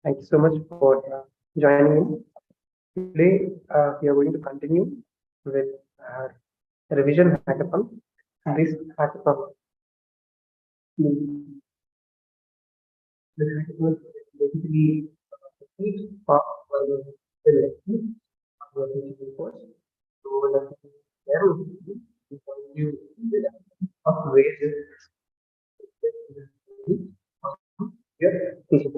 Thank you so much for joining in. Today, we are going to continue with our revision hackathon. This hackathon, this hackathon is basically each part of the lesson of the teaching course. So, there will be you of ways your teaching.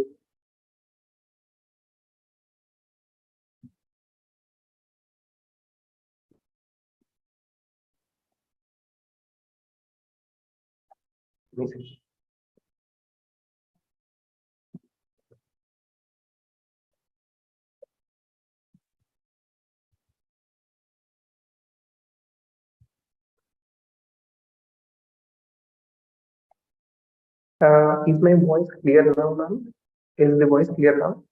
Is my voice clear now, ma'am? Is the voice clear now?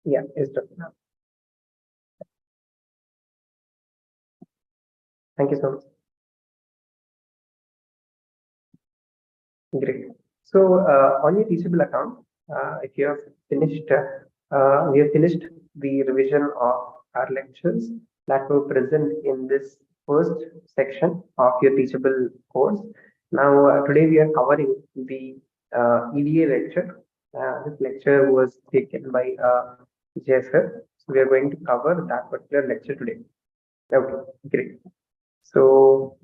Yeah, it's done now. Thank you so much. Great. So on your Teachable account, if you have finished, we have finished the revision of our lectures that were present in this first section of your Teachable course. Now, today we are covering the EDA lecture. This lecture was taken by Jaisir. So we are going to cover that particular lecture today. Okay, great. So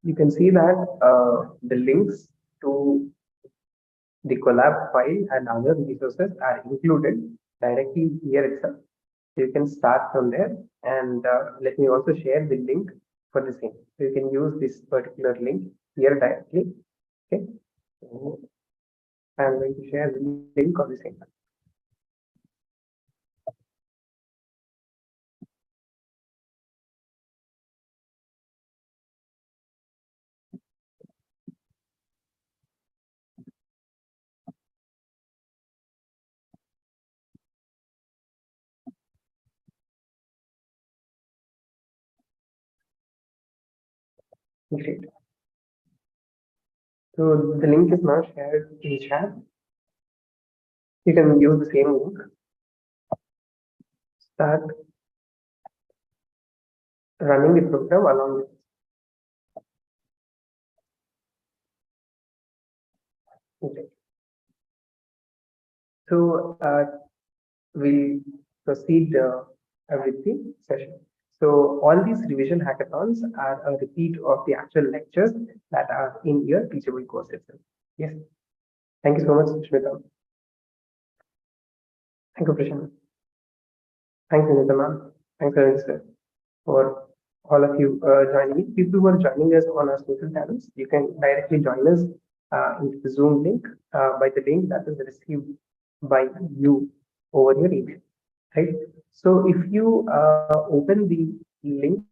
you can see that the links to the collab file and other resources are included directly here itself. You can start from there, and let me also share the link for the same. So you can use this particular link here directly. Okay, so I'm going to share the link of the same. Great. So the link is now shared in chat. You can use the same link. Start running the program along with. Okay. So we'll proceed with the session. So all these revision hackathons are a repeat of the actual lectures that are in your Teachable course itself. Yes. Thank you so much, Shmita. Thank you, Prashant. Thanks, Anita ma'am. Thanks, Arvind sir, for all of you joining in. People who are joining us on our social channels, you can directly join us into the Zoom link by the link that is received by you over your email. Right. So if you open the link,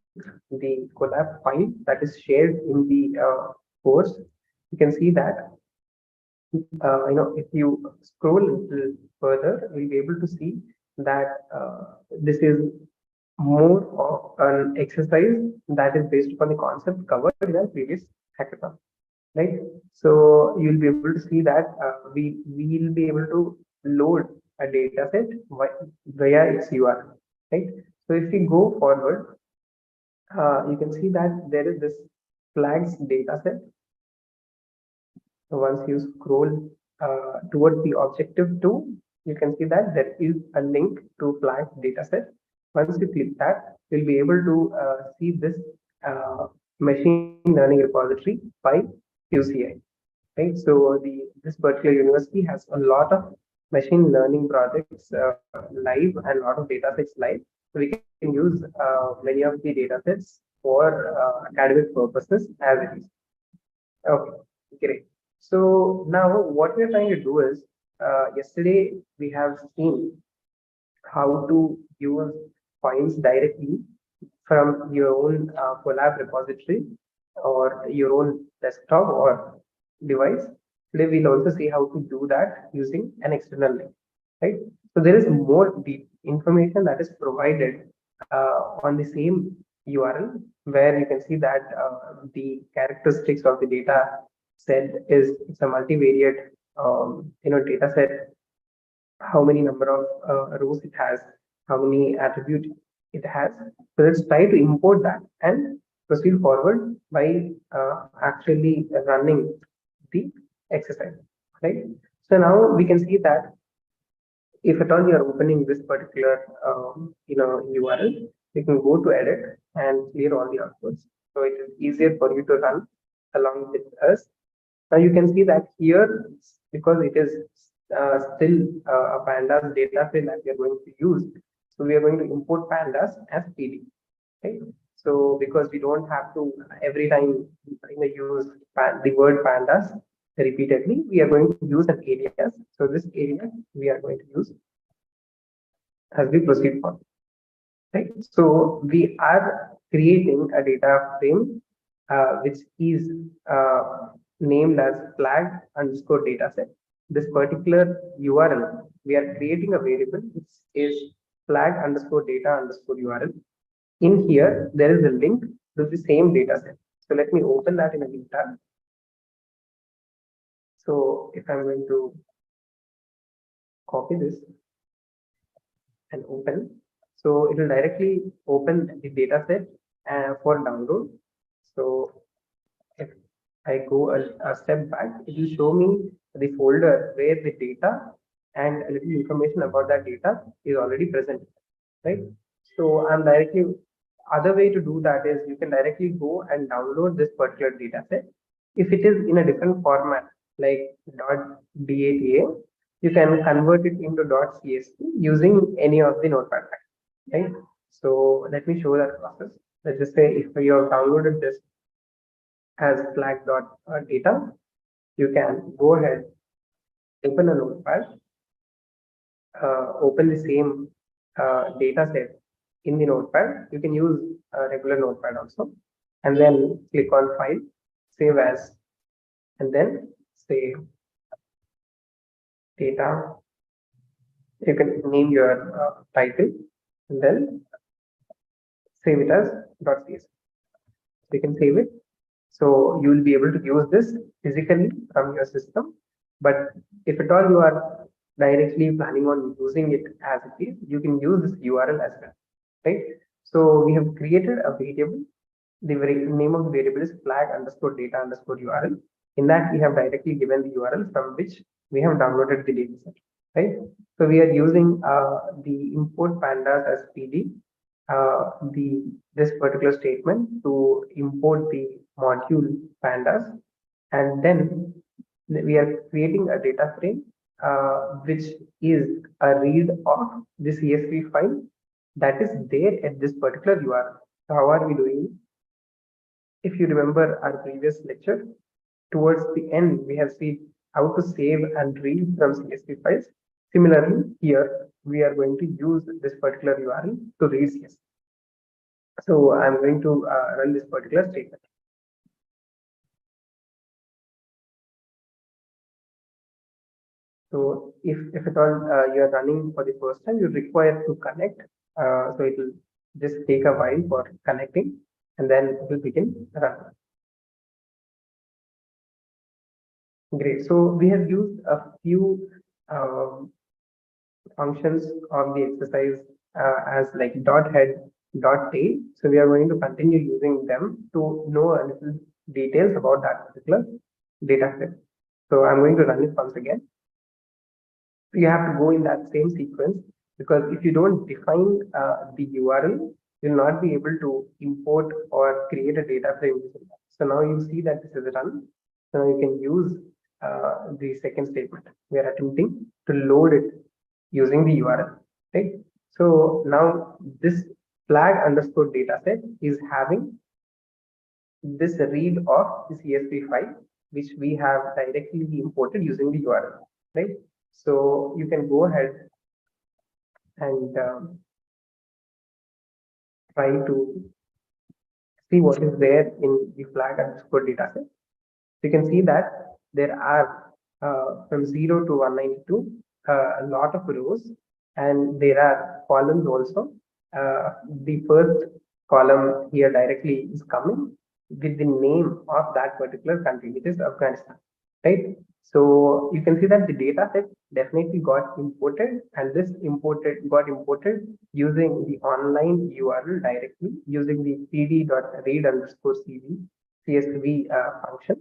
the collab file that is shared in the course, you can see that if you scroll a little further, we'll be able to see that this is more of an exercise that is based upon the concept covered in the previous hackathon, right? So you'll be able to see that we will be able to load a data set via its URL, right? So if we go forward, you can see that there is this flags data set. So once you scroll towards the objective 2, you can see that there is a link to flags dataset. Once you click that, you'll be able to see this machine learning repository by QCI. Right, so this particular university has a lot of machine learning projects live and a lot of data sets live. So we can use many of the data sets for academic purposes as it is. Okay, great. So now what we're trying to do is, yesterday we have seen how to use files directly from your own collab repository or your own desktop or device. Today we'll also see how to do that using an external link, right? So there is more deep information that is provided on the same URL, where you can see that the characteristics of the data set is it's a multivariate data set, how many number of rows it has, how many attributes it has. So let's try to import that and proceed forward by actually running the exercise, right? So now we can see that if at all you are opening this particular URL, you can go to edit and clear all the outputs. So it is easier for you to run along with us. Now you can see that here, because it is still a pandas data frame that we are going to use. So we are going to import pandas as PD, right? So because we don't have to every time use the word pandas repeatedly, we are going to use an alias. So this alias we are going to use as we proceed forward, right? So we are creating a data frame which is named as flag underscore dataset. This particular URL, we are creating a variable which is flag underscore data underscore URL. In here, there is a link to the same dataset. So let me open that in a new tab. So if I'm going to copy this and open, so it will directly open the dataset for download. So if I go a step back, it will show me the folder where the data and a little information about that data is already present, right? So I'm directly, other way to do that is you can directly go and download this particular data set. If it is in a different format, like .data, you can convert it into .csv using any of the notepad, right? So let me show that process. Let's just say if you have downloaded this as flag.data, you can go ahead, open a notepad, open the same data set in the notepad. You can use a regular notepad also, and then click on file, save as, and then say data. You can name your title and then save it as .csv. You can save it. So you will be able to use this physically from your system. But if at all you are directly planning on using it as it is, you can use this URL as well, right? So we have created a variable. The name of the variable is flag underscore data underscore URL. In that, we have directly given the URL from which we have downloaded the dataset, right? So we are using the import pandas as PD, this particular statement to import the module pandas, and then we are creating a data frame which is a read of the CSV file that is there at this particular URL. So how are we doing? If you remember our previous lecture, towards the end, we have seen how to save and read from CSV files. Similarly, here we are going to use this particular URL to read CSV. So I'm going to run this particular statement. So if at all you are running for the first time, you require to connect. So it will just take a while for connecting, and then it will begin running. Great. So we have used a few functions of the exercise as like head, tail. So we are going to continue using them to know a little details about that particular data set. So I'm going to run it once again. You have to go in that same sequence, because if you don't define the URL, you'll not be able to import or create a data frame. So now you see that this is run. So you can use the second statement. We are attempting to load it using the URL, right? So now this flag underscore dataset is having this read of the CSV file, which we have directly imported using the URL, right? So you can go ahead and try to see what is there in the flag underscore dataset. You can see that there are from 0 to 192 a lot of rows, and there are columns also. The first column here directly is coming with the name of that particular country, which is Afghanistan, right? So you can see that the data set definitely got imported, and this got imported using the online URL directly using the pd.read underscore CSV function.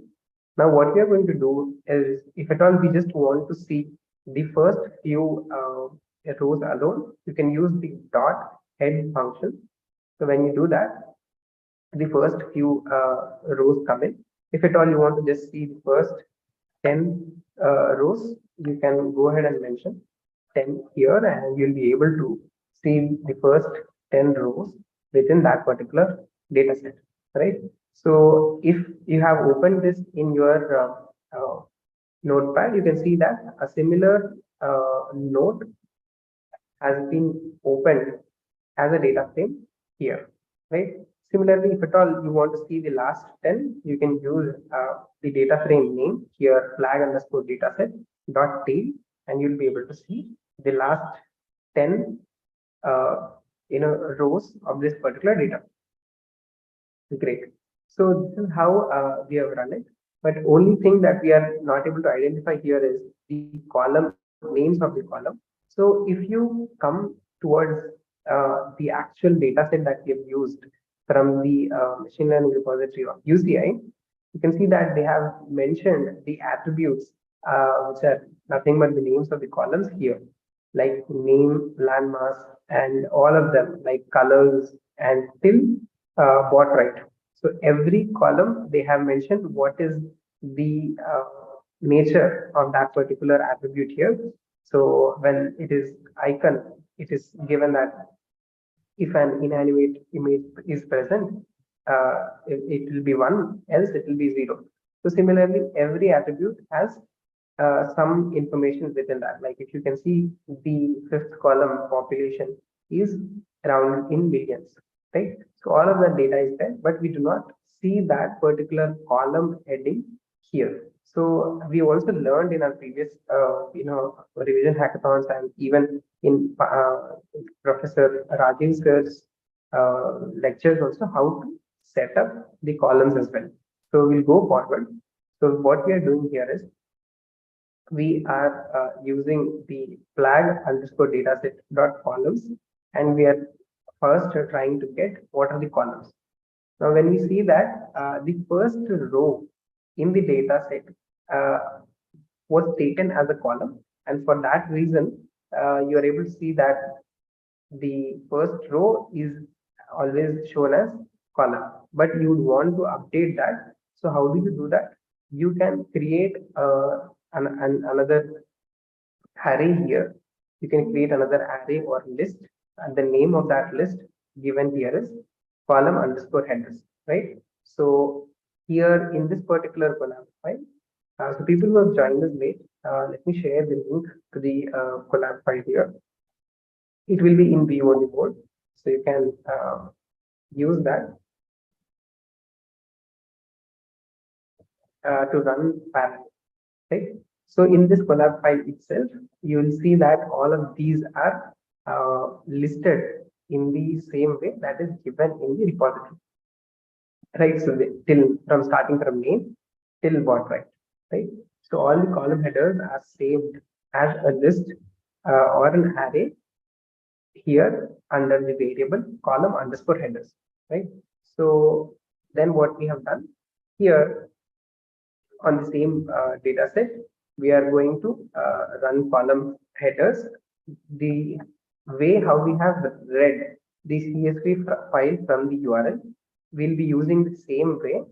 Now, what we are going to do is, if at all we just want to see the first few rows alone, you can use the dot head function. So when you do that, the first few rows come in. If at all you want to just see the first 10 rows, you can go ahead and mention 10 here, and you'll be able to see the first 10 rows within that particular data set, right? So if you have opened this in your notepad, you can see that a similar note has been opened as a data frame here, right? Similarly, if at all you want to see the last 10, you can use the data frame name here, flag underscore dataset dot tail, and you'll be able to see the last 10 uh, rows of this particular data. Great. So this is how we have run it. But only thing that we are not able to identify here is the column names of the column. So if you come towards the actual data set that we have used from the machine learning repository of UCI, you can see that they have mentioned the attributes, which are nothing but the names of the columns here, like name, landmass, and all of them, like colors and till bot right. So every column they have mentioned what is the nature of that particular attribute here. So when it is icon, it is given that if an inanimate image is present, it will be 1, else it will be 0. So similarly, every attribute has some information within that. Like if you can see, the fifth column population is around in billions, right? So all of that data is there, but we do not see that particular column heading here. So we also learned in our previous, revision hackathons, and even in Professor Rajiv sir's lectures also, how to set up the columns as well. So we'll go forward. So what we are doing here is, we are using the flag underscore dataset dot columns, and we are first trying to get what are the columns. Now, when we see that the first row in the data set was taken as a column, and for that reason, you are able to see that the first row is always shown as column, but you would want to update that. So how do you do that? You can create another array here. You can create another array or list, and the name of that list given here is column underscore headers, right? So here in this particular collab file, so people who have joined us late, let me share the link to the collab file here. It will be in view on the board, so you can use that to run parallel, right? So in this collab file itself, you will see that all of these are listed in the same way that is given in the repository, right? So till from starting from name till bot right? So all the column headers are saved as a list or an array here under the variable column underscore headers, right? So then what we have done here on the same data set, we are going to run column headers. The way how we have read the CSV file from the URL, we'll be using the same way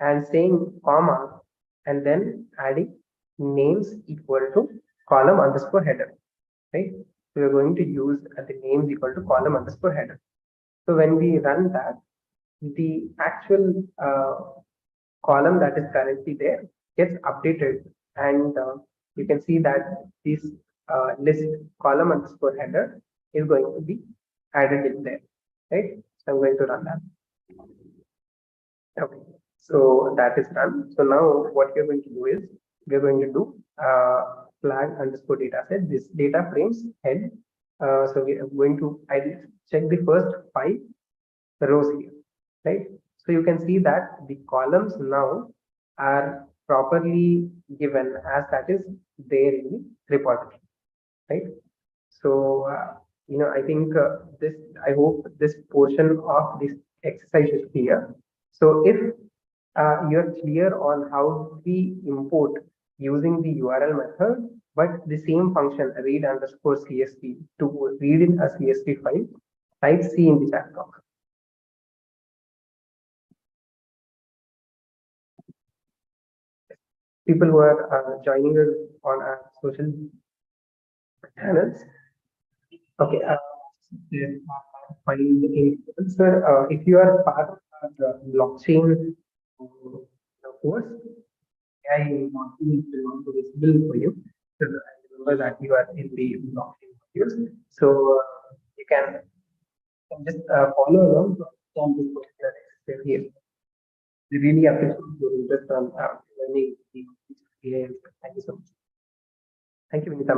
and saying comma and then adding names equal to column underscore header, right? So we're going to use the names equal to column underscore header. So when we run that, the actual column that is currently there gets updated, and you can see that this list column underscore header is going to be added in there, right? So I'm going to run that. Okay, so that is run. So now what we're going to do is, we're going to do flag underscore data set, this data frames head. So we are going to check the first 5 rows here, right? So you can see that the columns now are properly given as that is there in the repository, right? So, I think I hope this portion of this exercise is clear. So if you're clear on how we import using the URL method, but the same function read underscore CSV to read in a CSV file, type C in the chat box. People who are joining us on our social channels. Okay. Sir, if you are part of the blockchain course, AI module will not be visible for you. So I remember that you are in the blockchain modules. So you can just follow along to understand this particular exercise here. We really appreciate your interest on learning the AI. Thank you so much. Thank you, Vinita.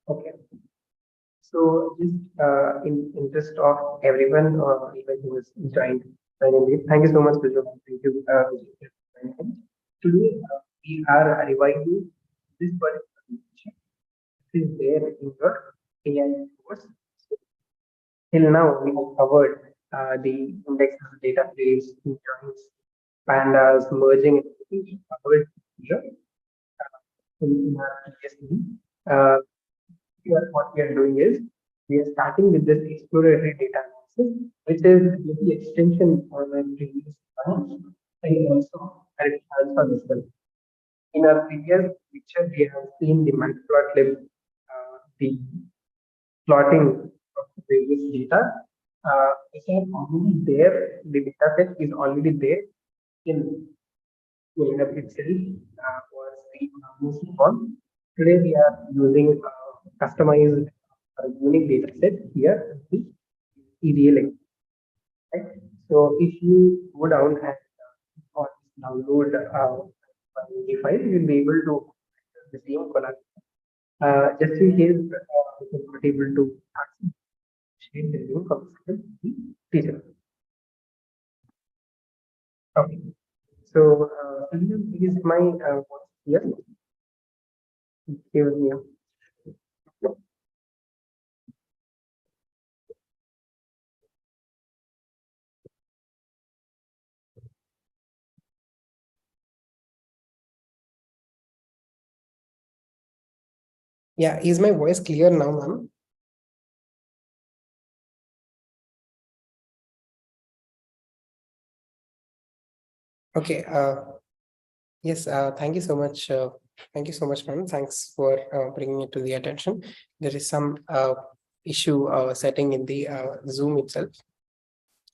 Okay. So just in interest of everyone, even who is joined, thank you so much, Vijay. Thank you. Today we are revising this particular section. This is there in your AI course. Till now, we have covered the indexes, data frames, joins, pandas, merging, and covered here in our previous meeting. Here, what we are doing is we are starting with this exploratory data analysis, which is the extension on the previous one, and also credit transfer as well. In our previous picture, we have seen the multi-plot the plotting of the previous data. It is already there, the data set is already there in UNF itself for the one. Today we are using customized unique data set here in the EDA. Right? So if you go down and download the file, you will be able to access the same color. Just in case you're not able to access, share the link of the teacher. Okay. So is my yes. Give me. Yeah, is my voice clear now, ma'am? Okay. Yes. Thank you so much. Thank you so much, ma'am. Thanks for bringing it to the attention. There is some issue setting in the Zoom itself.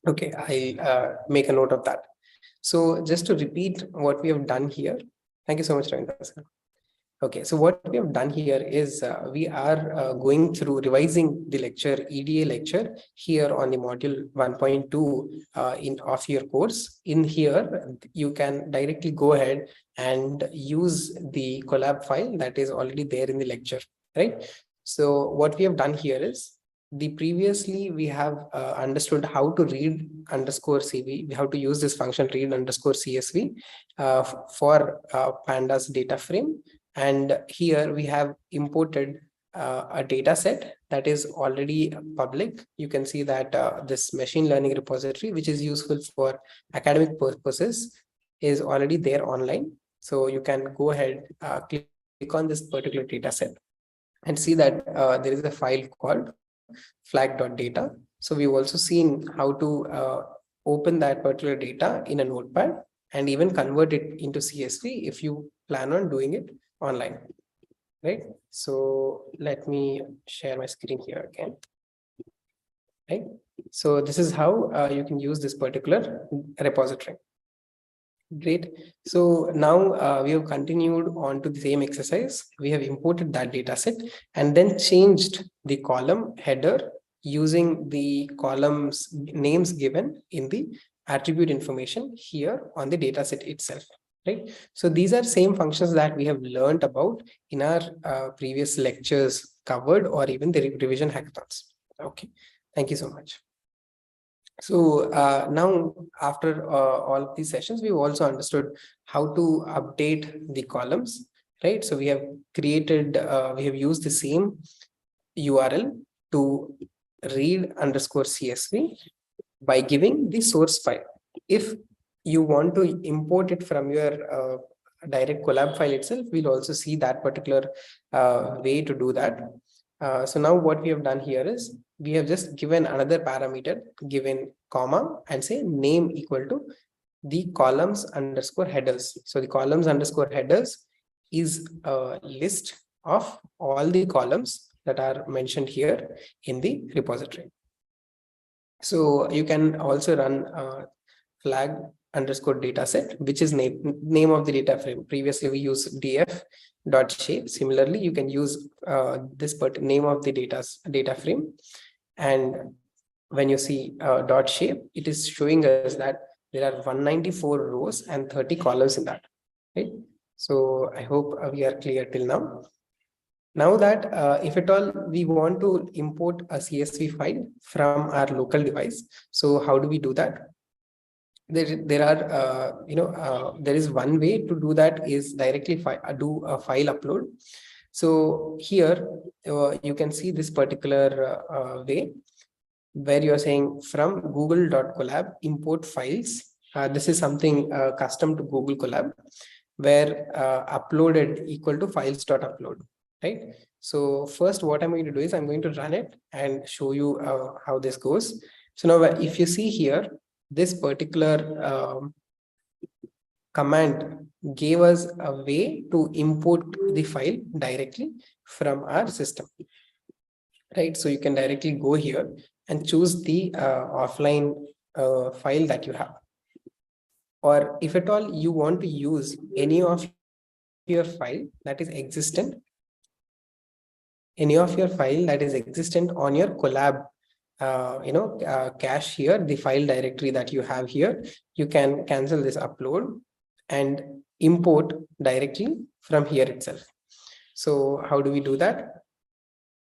Okay, I'll make a note of that. So just to repeat what we have done here. Thank you so much, Ravindra sir. Okay, so what we have done here is we are going through revising the lecture, EDA lecture here on the module 1.2 in of your course. In here, you can directly go ahead and use the collab file that is already there in the lecture, right? So what we have done here is previously we have understood how to read underscore CV, how to use this function read underscore CSV for pandas data frame. And here we have imported a data set that is already public. You can see that this machine learning repository, which is useful for academic purposes, is already there online. So you can go ahead, click on this particular data set and see that there is a file called flag.data. So we've also seen how to open that particular data in a notepad and even convert it into CSV if you plan on doing it online, right? So let me share my screen here again, right? So this is how you can use this particular repository. Great. So now we have continued on to the same exercise. We have imported that data set and then changed the column header using the columns names given in the attribute information here on the data set itself. Right. So these are same functions that we have learned about in our previous lectures covered or even the revision hackathons. Okay, thank you so much. So now after all of these sessions, we've also understood how to update the columns, right? So we have created, we have used the same URL to read_CSV by giving the source file. If you want to import it from your direct collab file itself, we'll also see that particular way to do that. So now what we have done here is we have just given another parameter, given comma, and say name equal to the columns_headers. So the columns_headers is a list of all the columns that are mentioned here in the repository. So you can also run flag_dataset, which is name of the data frame. Previously we used df.shape. Similarly, you can use this name of the data frame, and when you see .shape, it is showing us that there are 194 rows and 30 columns in that, right? So I hope we are clear till now. Now that if at all we want to import a CSV file from our local device, so how do we do that? There are there is one way to do that is directly do a file upload. So here you can see this particular way where you're saying from google.colab import files. This is something custom to Google Colab, where uploaded equal to files.upload, right? So first what I'm going to do is I'm going to run it and show you how this goes. So now if you see here, this particular command gave us a way to import the file directly from our system, right? So you can directly go here and choose the offline file that you have. Or if at all you want to use any of your file that is existent, on your collab cache here, the file directory that you have here, you can cancel this upload and import directly from here itself. So how do we do that?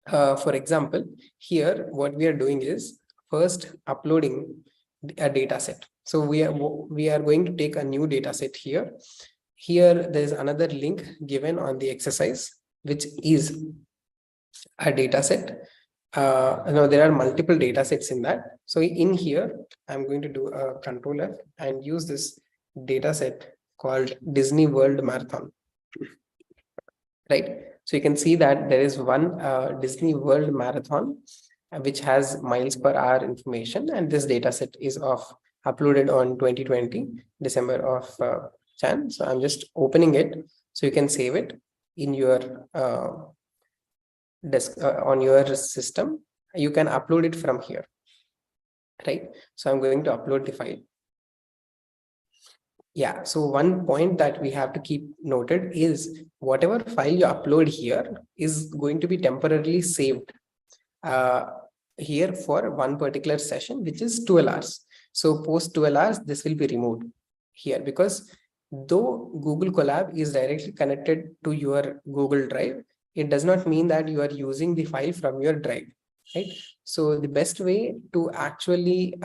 For example, here what we are doing is first uploading a data set. So we are going to take a new data set here. Here there is another link given on the exercise, which is a data set. There are multiple data sets in that. So in here, I'm going to do a Control F and use this data set called Disney World Marathon, right? So you can see that there is one Disney World Marathon, which has miles per hour information, and this data set is uploaded on 2020 December of Jan. So I'm just opening it so you can save it in your on your system. You can upload it from here, right? So I'm going to upload the file. Yeah, so one point that we have to keep noted is whatever file you upload here is going to be temporarily saved here for one particular session, which is 12 hours. So post 12 hours, this will be removed here, because though Google Colab is directly connected to your Google Drive, it does not mean that you are using the file from your drive, right? So the best way to actually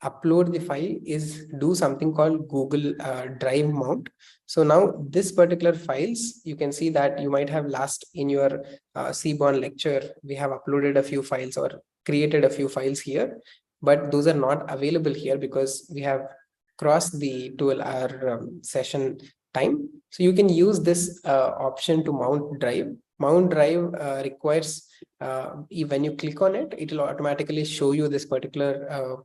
upload the file is do something called Google Drive mount. So now this particular files, you can see that you might have last in your Seaborn lecture, we have uploaded a few files or created a few files here, but those are not available here because we have crossed the 12-hour session time. So you can use this option to mount drive. Mount drive requires, when you click on it, it will automatically show you this particular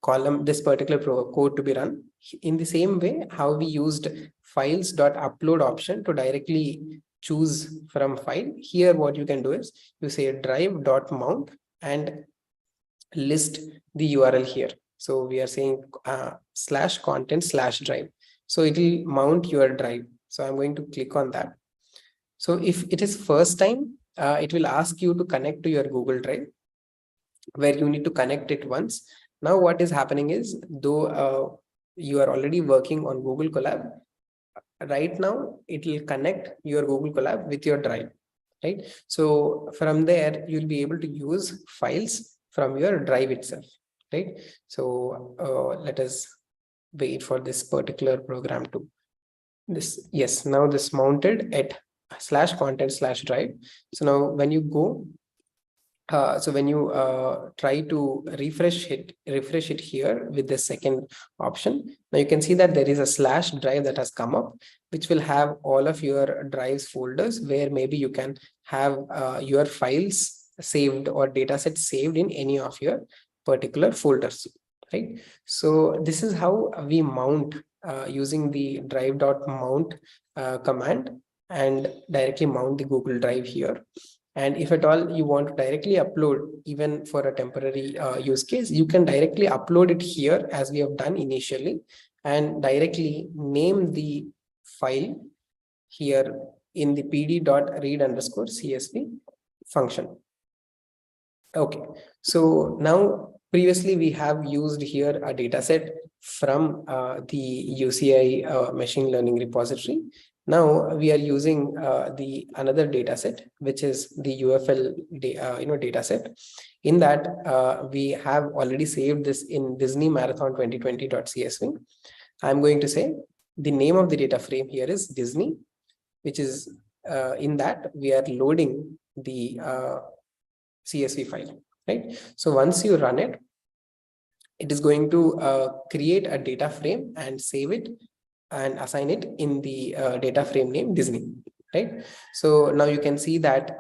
column, this particular code to be run. In the same way, how we used files.upload option to directly choose from file, here what you can do is you say drive.mount and list the URL here. So we are saying /content/drive. So it will mount your drive. So I'm going to click on that. So if it is first time, it will ask you to connect to your Google Drive, where you need to connect it once. Now what is happening is, though you are already working on Google Colab, right now it will connect your Google Colab with your drive. right? So from there, you'll be able to use files from your drive itself, right? So let us wait for this particular program to this. Yes, now this mounted at /content/drive. So now when you go, so when you try to refresh it here with the second option, now you can see that there is a /drive that has come up, which will have all of your drives folders where maybe you can have your files saved or dataset saved in any of your particular folders, right? So this is how we mount using the drive.mount command, and directly mount the Google Drive here. And if at all you want to directly upload, even for a temporary use case, you can directly upload it here as we have done initially, and directly name the file here in the pd.read_csv function. Okay, so now previously we have used here a data set from the UCI machine learning repository. Now we are using the another data set, which is the UFL data set. In that we have already saved this in Disney Marathon 2020.csv. I'm going to say the name of the data frame here is Disney, which is in that we are loading the CSV file, right? So once you run it, it is going to create a data frame and save it and assign it in the data frame name Disney, right? So now you can see that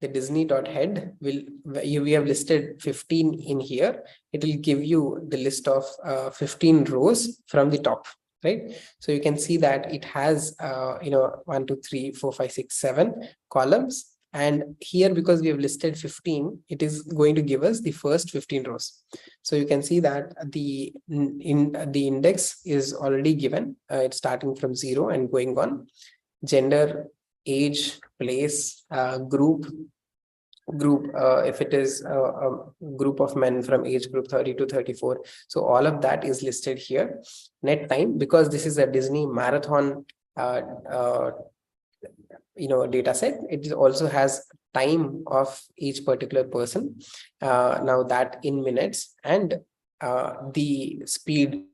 the Disney.head we have listed 15 in here. It will give you the list of 15 rows from the top, right? So you can see that it has 1, 2, 3, 4, 5, 6, 7 columns. And here, because we have listed 15, it is going to give us the first 15 rows. So you can see that the index is already given. It's starting from 0 and going on. Gender, age, place, group, if it is a group of men from age group 30 to 34. So all of that is listed here. Net time, because this is a Disney Marathon data set, it also has time of each particular person, now that in minutes, and the speed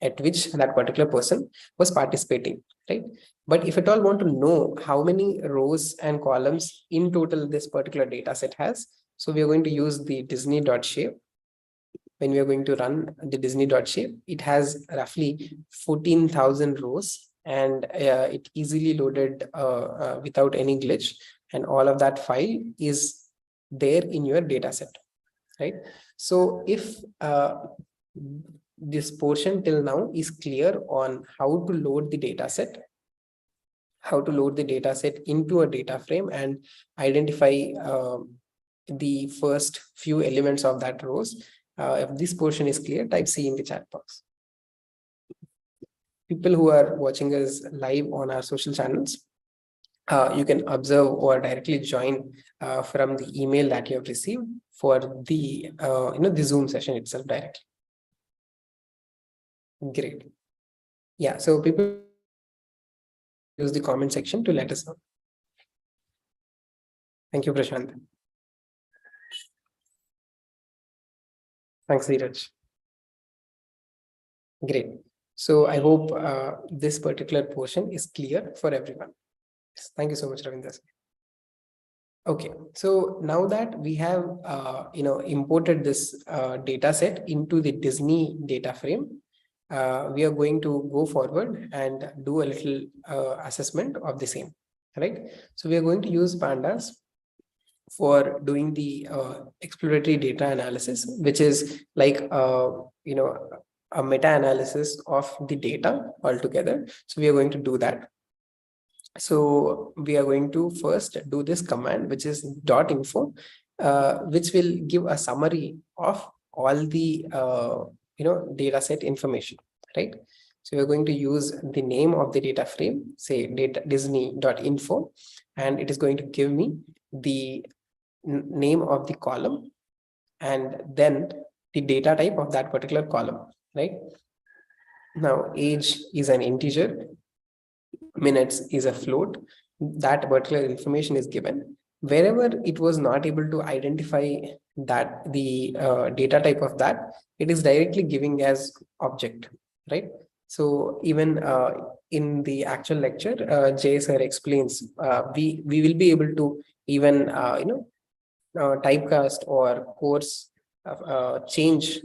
at which that particular person was participating, right? But if at all want to know how many rows and columns in total this particular data set has, so we are going to use the Disney.shape. When we are going to run the Disney.shape, it has roughly 14,000 rows, and it easily loaded without any glitch, and all of that file is there in your data set, right? So if this portion till now is clear on how to load the data set, into a data frame and identify the first few elements of that rows, if this portion is clear, type C in the chat box. People who are watching us live on our social channels, you can observe or directly join from the email that you have received for the the Zoom session itself directly. Great. Yeah, so people use the comment section to let us know. Thank you, Prashant. Thanks, Dheeraj. Great. So I hope this particular portion is clear for everyone. Thank you so much, Ravindra. Okay, so now that we have imported this data set into the Disney data frame, we are going to go forward and do a little assessment of the same, right? So we are going to use pandas for doing the exploratory data analysis, which is like a meta-analysis of the data altogether. So we are going to do that. So we are going to first do this command, which is .info, which will give a summary of all the data set information, right? So we're going to use the name of the data frame, say Disney.info, and it is going to give me the name of the column and then the data type of that particular column, right? Now age is an integer, minutes is a float, that particular information is given. Wherever it was not able to identify that the data type of that, it is directly giving as object, right? So even in the actual lecture, Jay sir explains, we will be able to even typecast or course change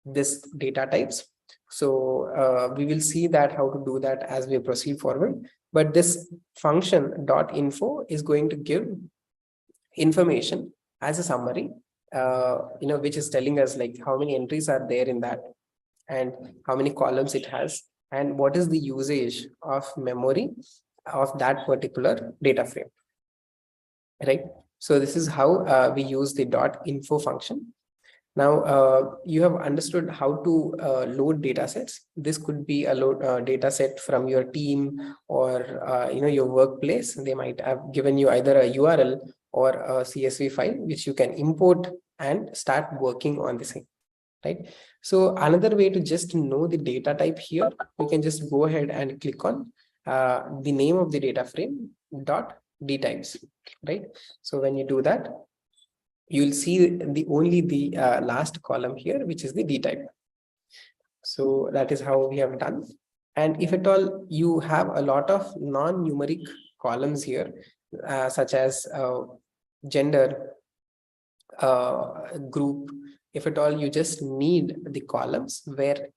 this data types. So we will see that how to do that as we proceed forward. But this function .info is going to give information as a summary, which is telling us like how many entries are there in that and how many columns it has and what is the usage of memory of that particular data frame, right? So this is how we use the .info function. Now, you have understood how to load data sets. This could be a load data set from your team or your workplace. They might have given you either a URL or a CSV file, which you can import and start working on the same, right? So another way to just know the data type here, you can just go ahead and click on the name of the data frame .dtypes, right? So when you do that, you'll see the last column here, which is the D type. So that is how we have done. And if at all you have a lot of non-numeric columns here, such as gender, group, if at all you just need the columns where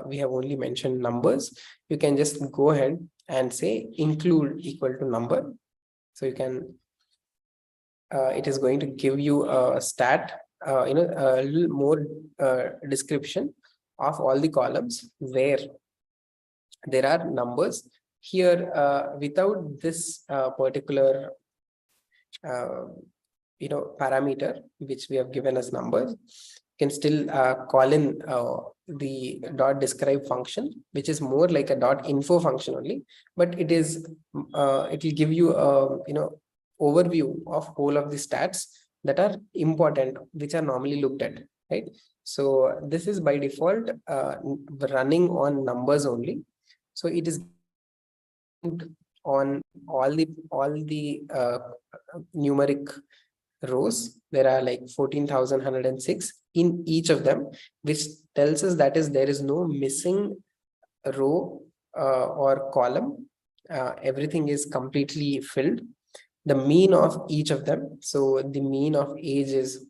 we have only mentioned numbers, you can just go ahead and say include equal to number. So you can it is going to give you a stat, a little more description of all the columns where there are numbers here. Without this particular parameter which we have given as numbers, you can still call in the .describe function, which is more like a .info function only, but it is it will give you a overview of whole of the stats that are important, which are normally looked at, right? So this is by default running on numbers only. So it is on all the numeric rows. There are like 14,106 in each of them, which tells us that is there is no missing row or column. Everything is completely filled. The mean of each of them, so the mean of age is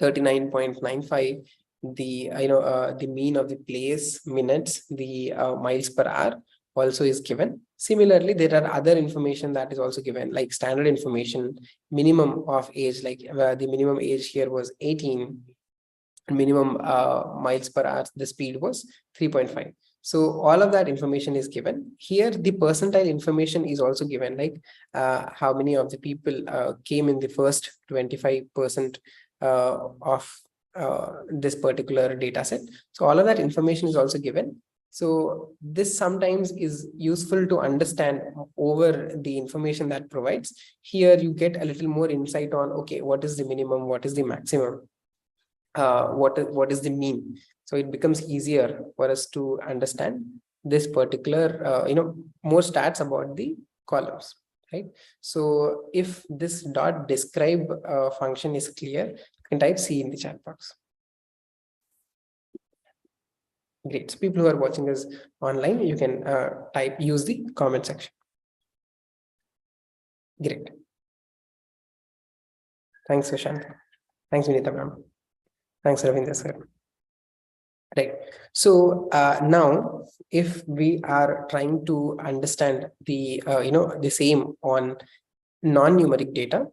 39.95. The mean of the place, minutes, the miles per hour also is given. Similarly, there are other information that is also given, like standard information, minimum of age, like the minimum age here was 18, minimum miles per hour, the speed was 3.5. So all of that information is given. Here, the percentile information is also given, like how many of the people came in the first 25% of this particular data set. So all of that information is also given. So this sometimes is useful to understand over the information that provides. Here you get a little more insight on, okay, what is the minimum, what is the maximum, what is the mean. So it becomes easier for us to understand this particular, more stats about the columns, right? So if this .describe function is clear, you can type C in the chat box. Great. So people who are watching us online, you can use the comment section. Great. Thanks, Sushant. Thanks, Vinita ma'am. Thanks, Ravinder sir. Right. So now, if we are trying to understand the the same on non-numeric data,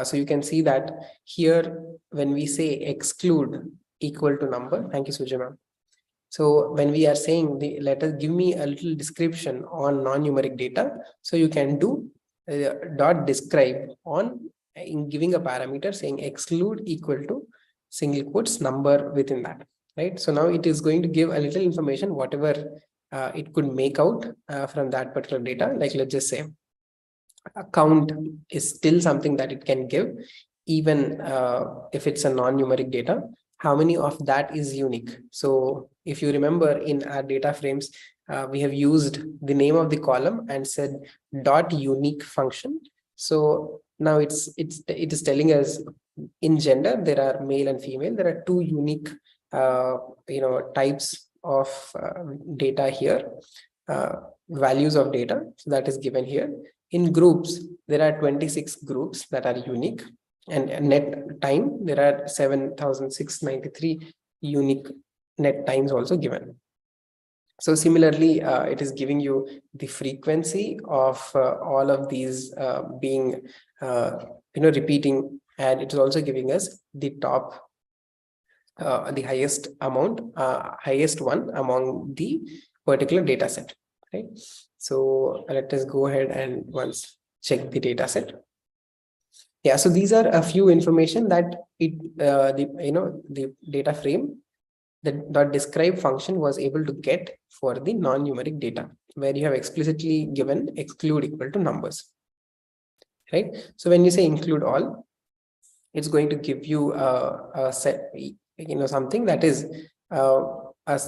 so you can see that here when we say exclude equal to number. Thank you, Suja ma'am. So when we are saying let us give me a little description on non-numeric data, so you can do .describe on in giving a parameter saying exclude equal to single quotes number within that, right? So now it is going to give a little information, whatever it could make out from that particular data. Like let's just say a count is still something that it can give, even if it's a non-numeric data. How many of that is unique? So if you remember in our data frames, we have used the name of the column and said dot unique function. So now it is telling us in gender there are male and female. There are two unique types of data here, values of data. So that is given here. In groups, there are 26 groups that are unique, and net time there are 7,693 unique net times also given. So similarly, it is giving you the frequency of all of these being repeating, and it is also giving us the top the highest amount, highest one among the particular data set, right? So let us go ahead and once check the data set. Yeah, so these are a few information that the data frame, the .describe function was able to get for the non-numeric data, where you have explicitly given exclude equal to numbers, right? So when you say include all, it's going to give you a set, something that is a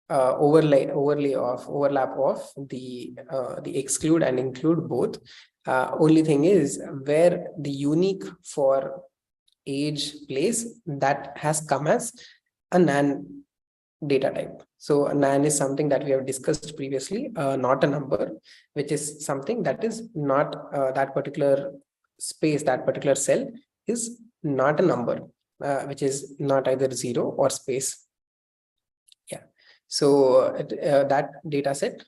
overlap of the exclude and include both. Only thing is where the unique for age place, that has come as a nan data type. So a nan is something that we have discussed previously, not a number, which is something that is not that particular space, that particular cell is not a number, which is not either 0 or space. Yeah. So that data set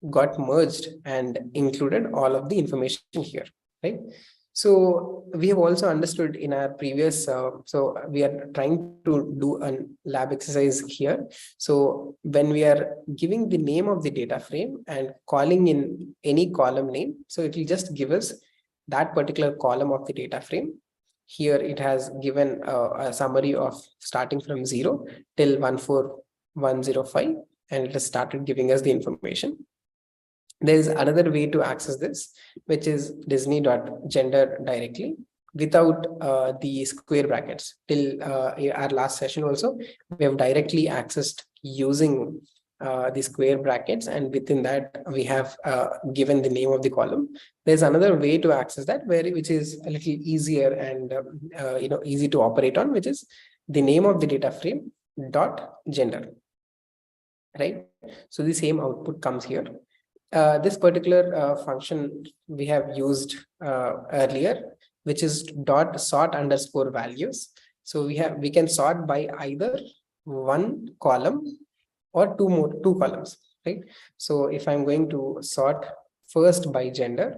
got merged and included all of the information here, right? So we have also understood in our previous, so we are trying to do a lab exercise here. So when we are giving the name of the data frame and calling in any column name, so it will just give us that particular column of the data frame. Here it has given a summary of starting from 0 till 14105, and it has started giving us the information. There is another way to access this, which is Disney.gender directly without the square brackets. Till our last session also, we have directly accessed using the square brackets, and within that we have given the name of the column. There's another way to access that, which is a little easier and easy to operate on, which is the name of the data frame dot gender, right? So the same output comes here. This particular function we have used earlier, which is dot sort underscore values. So we can sort by either one column or two columns, right? So if I'm going to sort first by gender,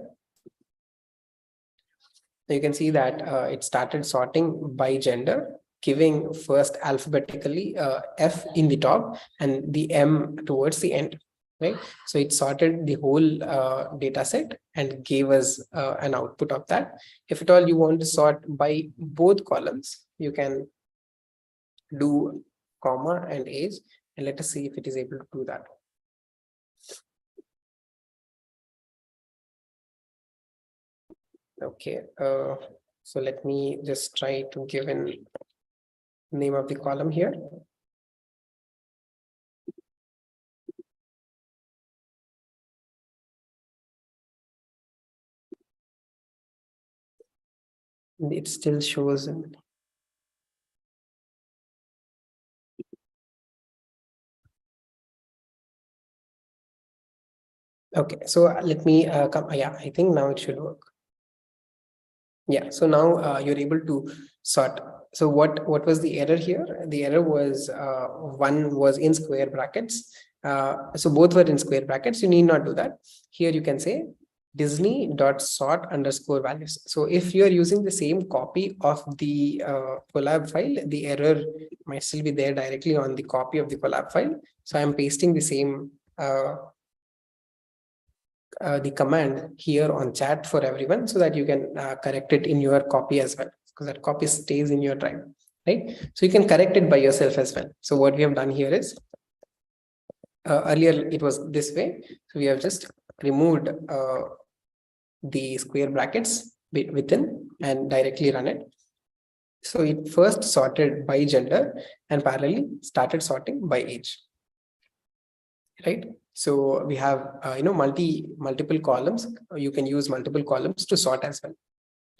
you can see that it started sorting by gender, giving first alphabetically F in the top and the M towards the end, right? So it sorted the whole data set and gave us an output of that. If at all you want to sort by both columns, you can do comma and age, and let us see if it is able to do that. Okay, so let me just try to give in name of the column here. It still shows. Okay, so let me come. Yeah, I think now it should work. Yeah, so now you're able to sort. So what was the error here? The error was one was in square brackets. So both were in square brackets. You need not do that. Here you can say Disney.sort underscore values. So if you are using the same copy of the collab file, the error might still be there directly on the copy of the collab file. So I'm pasting the same the command here on chat for everyone, so that you can correct it in your copy as well, because that copy stays in your drive, right? So you can correct it by yourself as well. So what we have done here is earlier it was this way, so we have just removed the square brackets within and directly run it. So it first sorted by gender and parallelly started sorting by age, right? So we have multiple columns. You can use multiple columns to sort as well,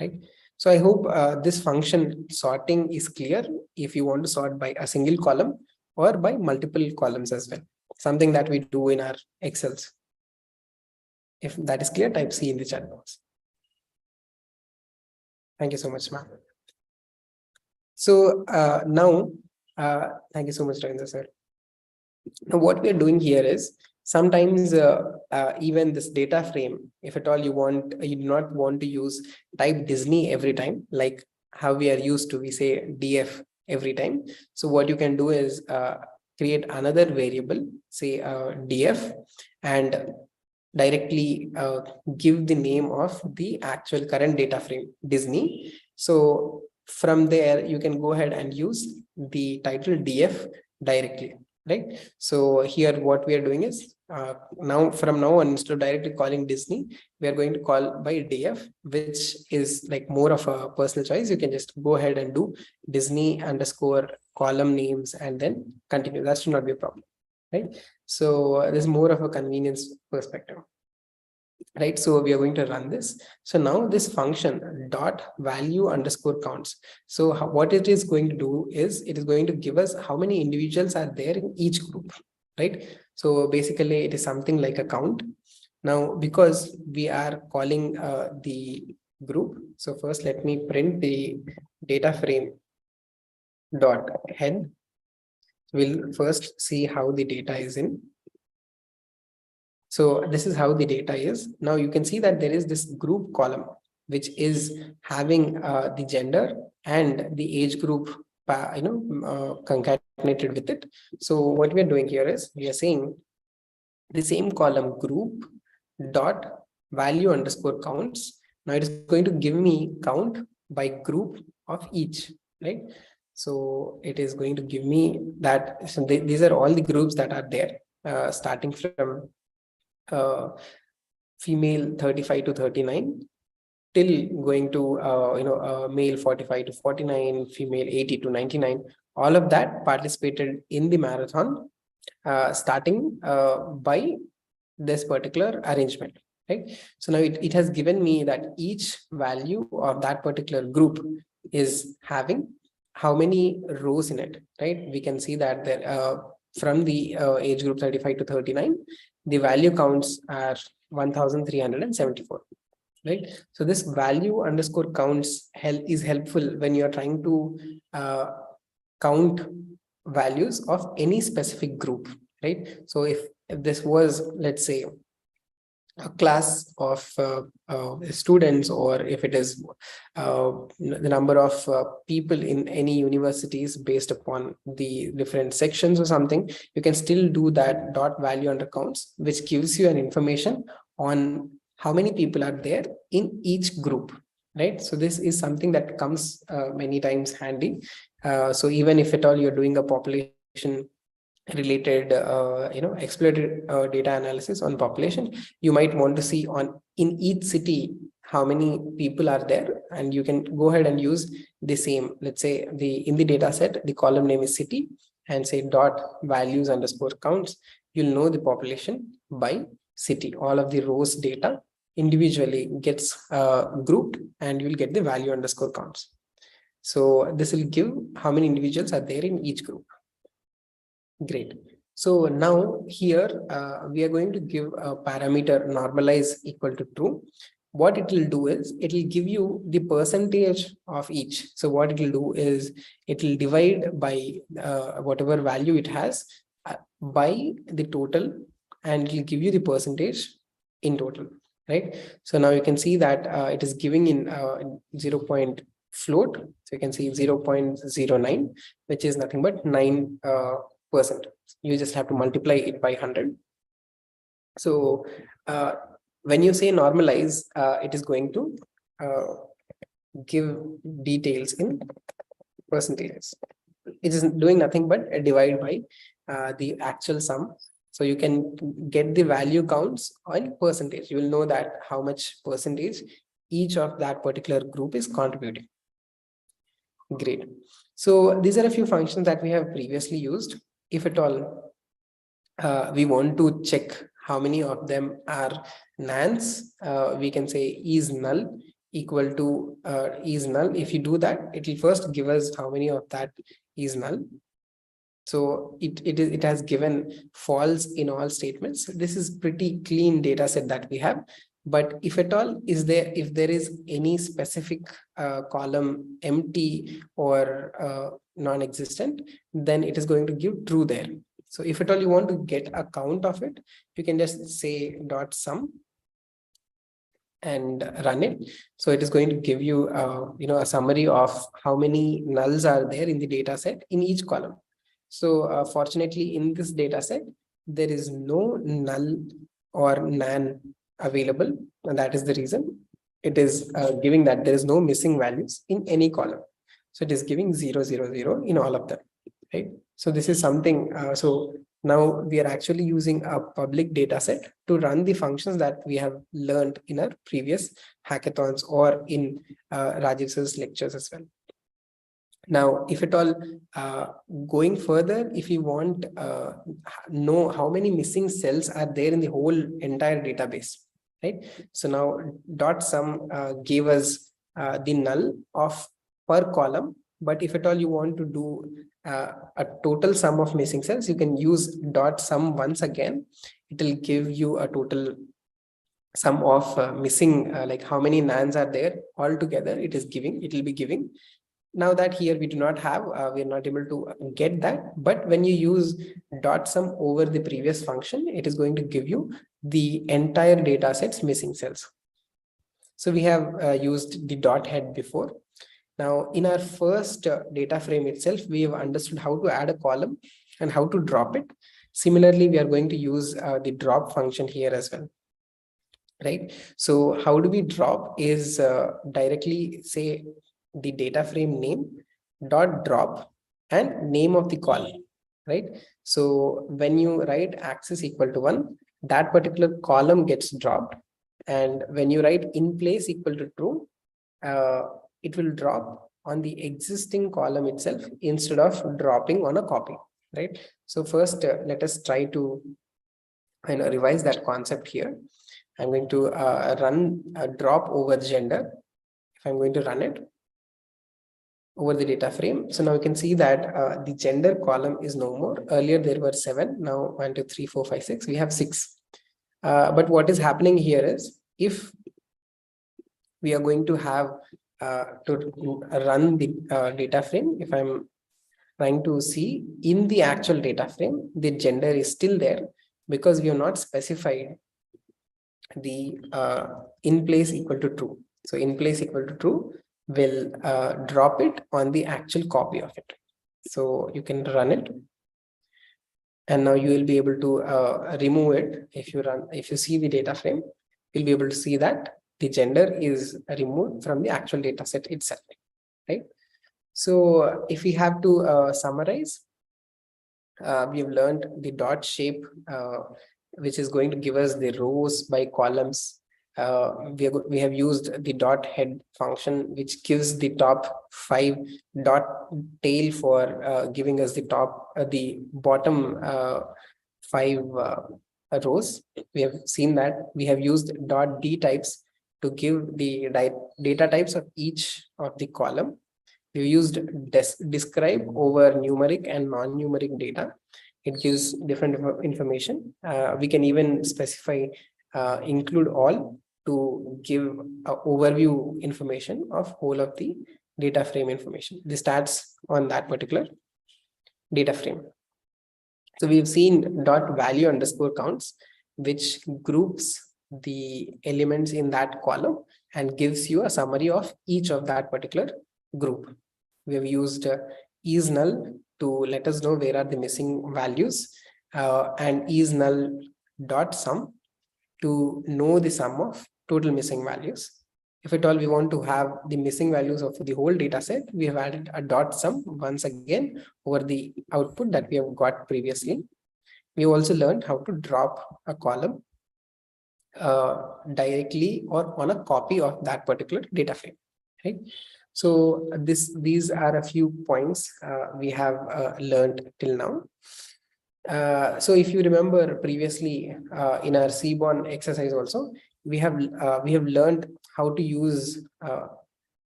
right? So I hope this function sorting is clear if you want to sort by a single column or by multiple columns as well. Something that we do in our Excels. If that is clear, type C in the chat box. Thank you so much, ma'am. So now, thank you so much, Ravindra sir. Now, what we are doing here is sometimes even this data frame, if at all you do not want to use type Disney every time, like how we are used to, we say DF every time. So what you can do is create another variable, say DF, and directly give the name of the actual current data frame, Disney. So from there, you can go ahead and use the title DF directly, right? So here what we are doing is from now on, instead of directly calling Disney, we are going to call by DF, which is like more of a personal choice. You can just go ahead and do Disney underscore column names and then continue. That should not be a problem, right? So there's more of a convenience perspective, right? So we are going to run this. So now this function dot value underscore counts. So what it is going to do is it is going to give us how many individuals are there in each group, right? So basically it is something like a count. Now, because we are calling the group, so first let me print the data frame dot head. We'll first see how the data is in. So this is how the data is. Now you can see that there is this group column, which is having the gender and the age group, concatenated with it. So what we are doing here is we are saying the same column group dot value underscore counts. Now it is going to give me count by group of each, right? So it is going to give me that. So these are all the groups that are there, starting from female 35 to 39 till going to male 45 to 49, female 80 to 99. All of that participated in the marathon, starting by this particular arrangement, right? So now it has given me that each value of that particular group is having how many rows in it, right? We can see that there from the age group 35 to 39, the value counts are 1374, right? So this value underscore counts is helpful when you're trying to count values of any specific group, right? So if this was, let's say, a class of students, or if it is the number of people in any universities based upon the different sections or something, you can still do that dot value under counts, which gives you an information on how many people are there in each group, right? So this is something that comes many times handy. So even if at all you're doing a population related explorated data analysis on population, you might want to see on in each city how many people are there, and you can go ahead and use the same, let's say in the data set the column name is city, and say dot values underscore counts. You'll know the population by city. All of the rows data individually gets grouped, and you'll get the value underscore counts. So this will give how many individuals are there in each group. Great. So now here we are going to give a parameter normalize equal to true. What it will do is it will give you the percentage of each. So what it will do is it will divide by whatever value it has by the total, and it will give you the percentage in total, right? So now you can see that it is giving in 0 point float. So you can see 0.09, which is nothing but 9%. You just have to multiply it by 100. So when you say normalize, it is going to give details in percentages. It is doing nothing but divide by the actual sum. So you can get the value counts on percentage. You will know that how much percentage each of that particular group is contributing. Great. So these are a few functions that we have previously used. If at all we want to check how many of them are nans, we can say is null equal to is null. If you do that, it will first give us how many of that is null. So it has given false in all statements. This is pretty clean data set that we have. But if at all if there is any specific column empty or non-existent, then it is going to give true there. So if at all you want to get a count of it, you can just say dot sum and run it. So it is going to give you a summary of how many nulls are there in the data set in each column. So fortunately, in this data set, there is no null or nan available, and that is the reason it is giving that there is no missing values in any column. So it is giving 0, 0, 0 in all of them, right? So this is something. So now we are actually using a public data set to run the functions that we have learned in our previous hackathons or in Rajiv's lectures as well. Now, if at all going further, if you want know how many missing cells are there in the whole entire database, right? So now dot sum gave us the null of per column. But if at all you want to do a total sum of missing cells, you can use dot sum once again. It will give you a total sum of missing, like how many nans are there altogether. It will be giving. Now that here we do not have, we are not able to get that. But when you use dot sum over the previous function, it is going to give you the entire data set's missing cells. So we have used the dot head before. Now in our first data frame itself, we have understood how to add a column and how to drop it. Similarly, we are going to use the drop function here as well. Right. So how do we drop is directly say the data frame name dot drop and name of the column, right? So when you write axis equal to 1, that particular column gets dropped. And when you write in place equal to true, it will drop on the existing column itself instead of dropping on a copy, right? So first let us try to revise that concept here. I'm going to run a drop over gender. If I'm going to run it over the data frame, so now you can see that the gender column is no more. Earlier there were 7, now 1, 2, 3, 4, 5, 6. We have 6. But what is happening here is if we are going to have to run the data frame, if I'm trying to see in the actual data frame, the gender is still there because we have not specified the in place equal to true. So in place equal to true will drop it on the actual copy of it. So you can run it, and now you will be able to remove it. If you see the data frame, you'll be able to see that the gender is removed from the actual data set itself, right? So if we have to summarize, we have learned the dot shape, which is going to give us the rows by columns. We have used the dot head function, which gives the top 5 dot tail for giving us the bottom 5 rows. We have seen that we have used dot d types to give the data types of each of the column. We used describe over numeric and non-numeric data. It gives different information. We can even specify include all to give overview information of whole of the data frame information. This stats on that particular data frame. So we've seen dot value underscore counts, which groups the elements in that column and gives you a summary of each of that particular group. We have used is null to let us know where are the missing values, and is null dot sum to know the sum of total missing values. If at all we want to have the missing values of the whole data set, we have added a dot sum once again over the output that we have got previously. We also learned how to drop a column directly or on a copy of that particular data frame, right? So these are a few points we have learned till now. So if you remember previously in our Seaborn exercise also, we have learned how to use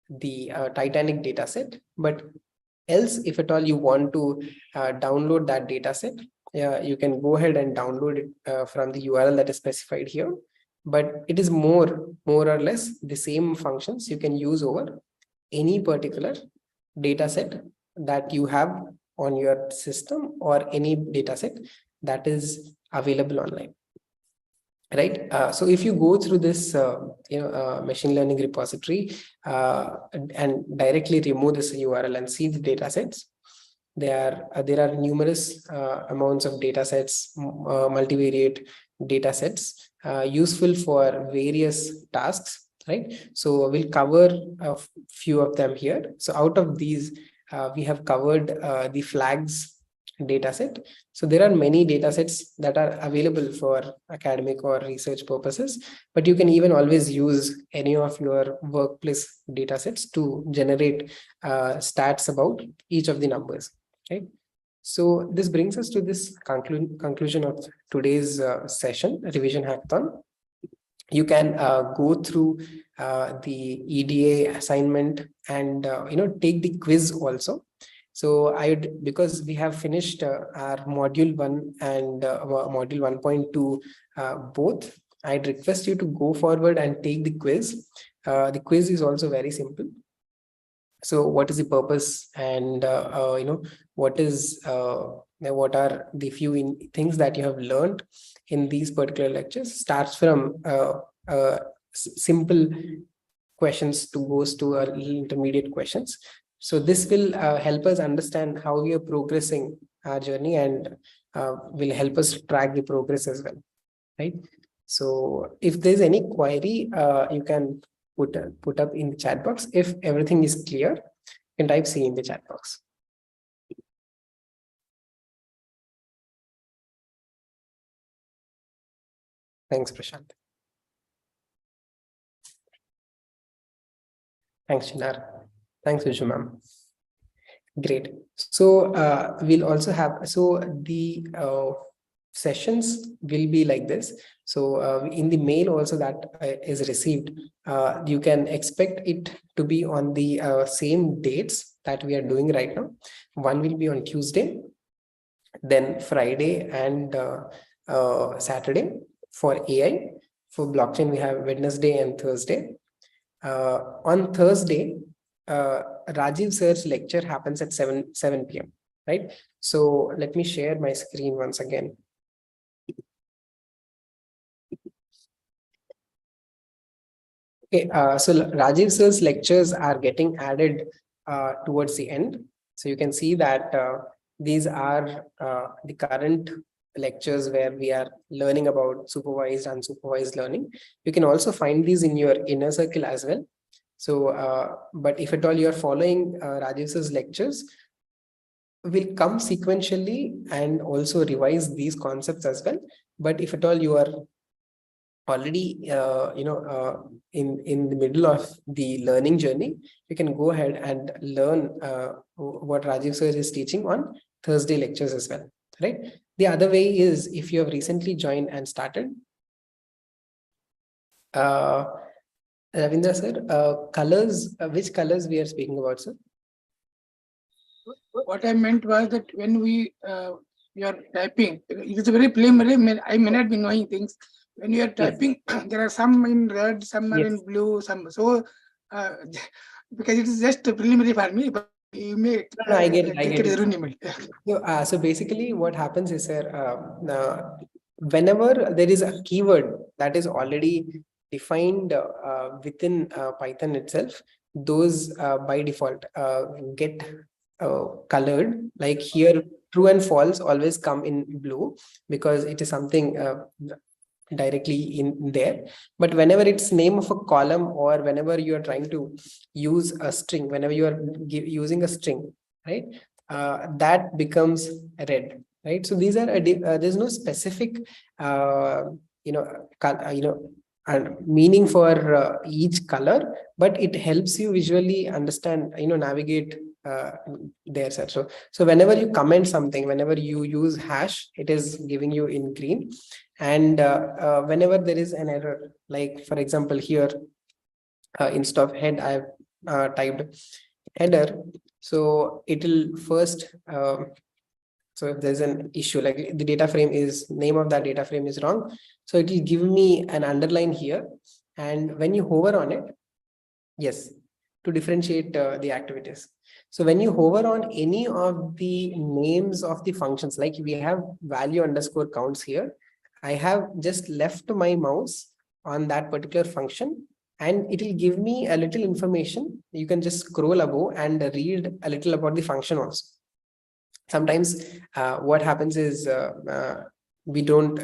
the Titanic dataset. But else, if at all you want to download that dataset, you can go ahead and download it from the URL that is specified here. But it is more or less the same functions you can use over any particular dataset that you have on your system or any dataset that is available online, right? So if you go through this machine learning repository and directly remove this URL and see the datasets, there are numerous amounts of datasets, multivariate datasets useful for various tasks, right? So we'll cover a few of them here. So out of these, we have covered the flags dataset. So there are many datasets that are available for academic or research purposes, but you can even always use any of your workplace datasets to generate stats about each of the numbers, right? So this brings us to this conclusion of today's session, Revision Hackathon. You can go through the EDA assignment and take the quiz also. So because we have finished our module 1 and module 1.2 both, I'd request you to go forward and take the quiz. The quiz is also very simple. So what is the purpose, and what are the few things that you have learned in these particular lectures? Starts from simple questions to goes to intermediate questions. So this will help us understand how we are progressing our journey, and will help us track the progress as well, right? So if there's any query, you can put up in the chat box. If everything is clear, you can type C in the chat box. Thanks, Prashant. Thanks, Chinar. Thanks, Viju ma'am. Great. So we'll also have, so the sessions will be like this. So in the mail also that is received, you can expect it to be on the same dates that we are doing right now. One will be on Tuesday, then Friday and Saturday for AI. For blockchain, we have Wednesday and Thursday. On Thursday, Rajiv sir's lecture happens at 7 p.m. right? So let me share my screen once again. Okay, so Rajiv sir's lectures are getting added towards the end. So you can see that these are the current lectures where we are learning about supervised, unsupervised learning. You can also find these in your inner circle as well. So, but if at all you are following Rajiv sir's lectures, will come sequentially and also revise these concepts as well. But if at all you are already in the middle of the learning journey, you can go ahead and learn what Rajiv sir is teaching on Thursday lectures as well, right? The other way is, if you have recently joined and started, Ravindra sir, colors, which colors we are speaking about, sir? What I meant was that when we are typing, it is a very preliminary. I may not be knowing things. When you are typing, there are some in red, some are in blue, some. So because it is just a preliminary for me, but you may I get it. So basically, what happens is, sir, whenever there is a keyword that is already defined within Python itself, those by default get colored. Like here, true and false always come in blue because it is something directly in there. But whenever it's name of a column, or whenever you are trying to use a string, whenever you are using a string, right, that becomes red, right? So these are there's no specific meaning for each color, but it helps you visually understand, navigate there, sir. So whenever you comment something, whenever you use hash, it is giving you in green. And whenever there is an error, like for example here, instead of head, I've typed header. So it will first, so if there's an issue, like the data frame is, name of that data frame is wrong, so it will give me an underline here. And when you hover on it, yes, to differentiate the activities. So when you hover on any of the names of the functions, like we have value underscore counts here, I have just left my mouse on that particular function, and it will give me a little information. You can just scroll above and read a little about the function also. Sometimes what happens is we don't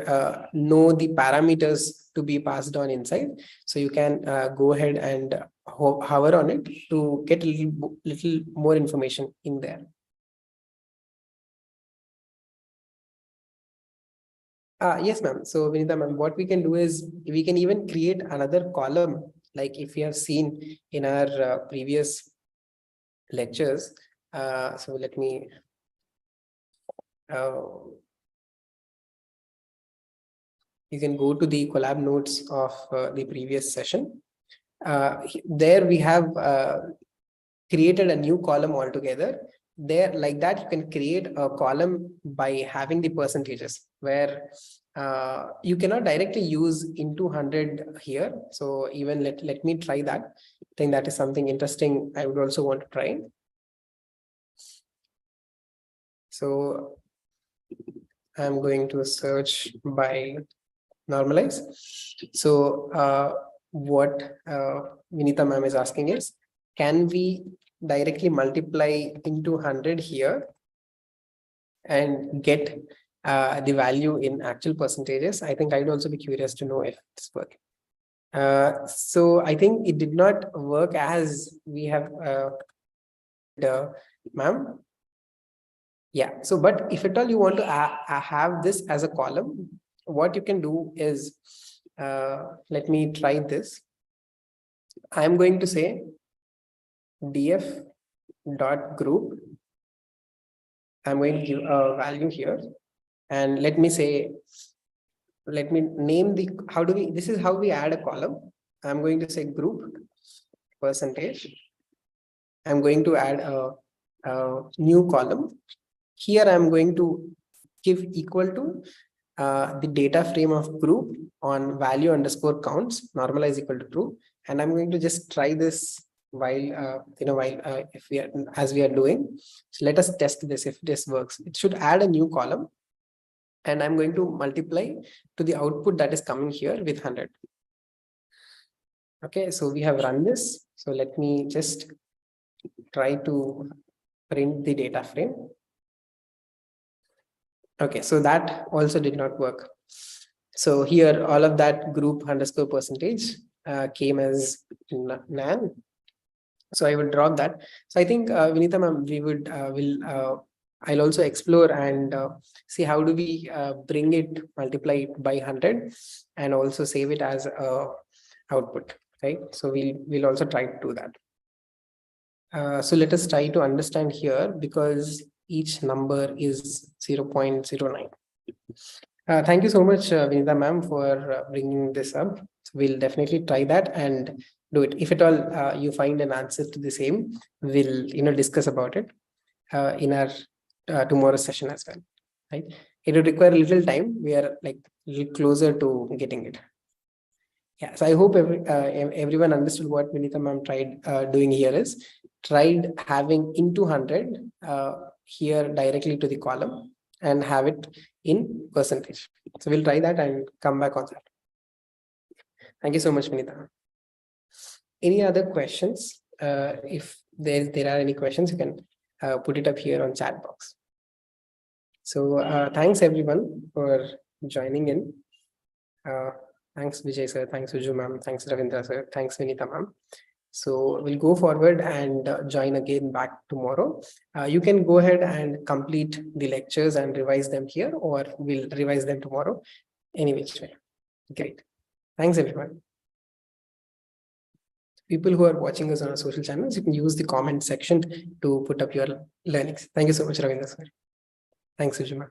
know the parameters to be passed on inside. So you can go ahead and hover on it to get a little more information in there. Yes, ma'am. So Vinita ma'am, what we can do is we can even create another column, like if you have seen in our previous lectures. So let me you can go to the collab notes of the previous session. There we have created a new column altogether. There, like that, you can create a column by having the percentages, where you cannot directly use into 100 here. So even let me try that. I think that is something interesting I would also want to try. So I'm going to search by normalize. So what Vinita ma'am is asking is, can we directly multiply into 100 here and get the value in actual percentages? I think I'd also be curious to know if it's working. So I think it did not work as we have ma'am. Yeah, so but if at all you want to have this as a column, what you can do is, let me try this. I'm going to say df dot group. I'm going to give a value here, and let me say, let me name the, how do we, this is how we add a column. I'm going to say group percentage. I'm going to add a new column. Here I'm going to give equal to the data frame of group on value underscore counts, normalize equal to true. And I'm going to just try this while if we are, as we are doing. So let us test this if this works. It should add a new column, and I'm going to multiply to the output that is coming here with 100. Okay, so we have run this. So let me just try to print the data frame. Okay, so that also did not work. So here all of that group underscore percentage came as nan. So I will drop that. So I think Vinita ma'am, we would I'll also explore and see how do we bring it, multiply it by 100, and also save it as a output, right? So we'll also try to do that. So let us try to understand here, because each number is 0.09. Thank you so much, Vinita ma'am, for bringing this up. So we'll definitely try that and do it. If at all you find an answer to the same, we'll discuss about it in our tomorrow's session as well. Right? It will require a little time. We are like a little closer to getting it. Yeah. So I hope everyone understood what Vinita ma'am tried doing here is tried having into 100 here directly to the column and have it in percentage. So we'll try that and come back on that. Thank you so much, Vinita. Any other questions? If there are any questions, you can put it up here on chat box. So thanks everyone for joining in. Thanks Vijay sir, thanks Suju ma'am, thanks Ravindra sir, thanks Vinita ma'am. So we'll go forward and join again back tomorrow. You can go ahead and complete the lectures and revise them here, or we'll revise them tomorrow. Any which way. Great. Thanks everyone. people who are watching us on our social channels, you can use the comment section to put up your learnings. Thank you so much, Ravindra sir. Thanks, Sujima.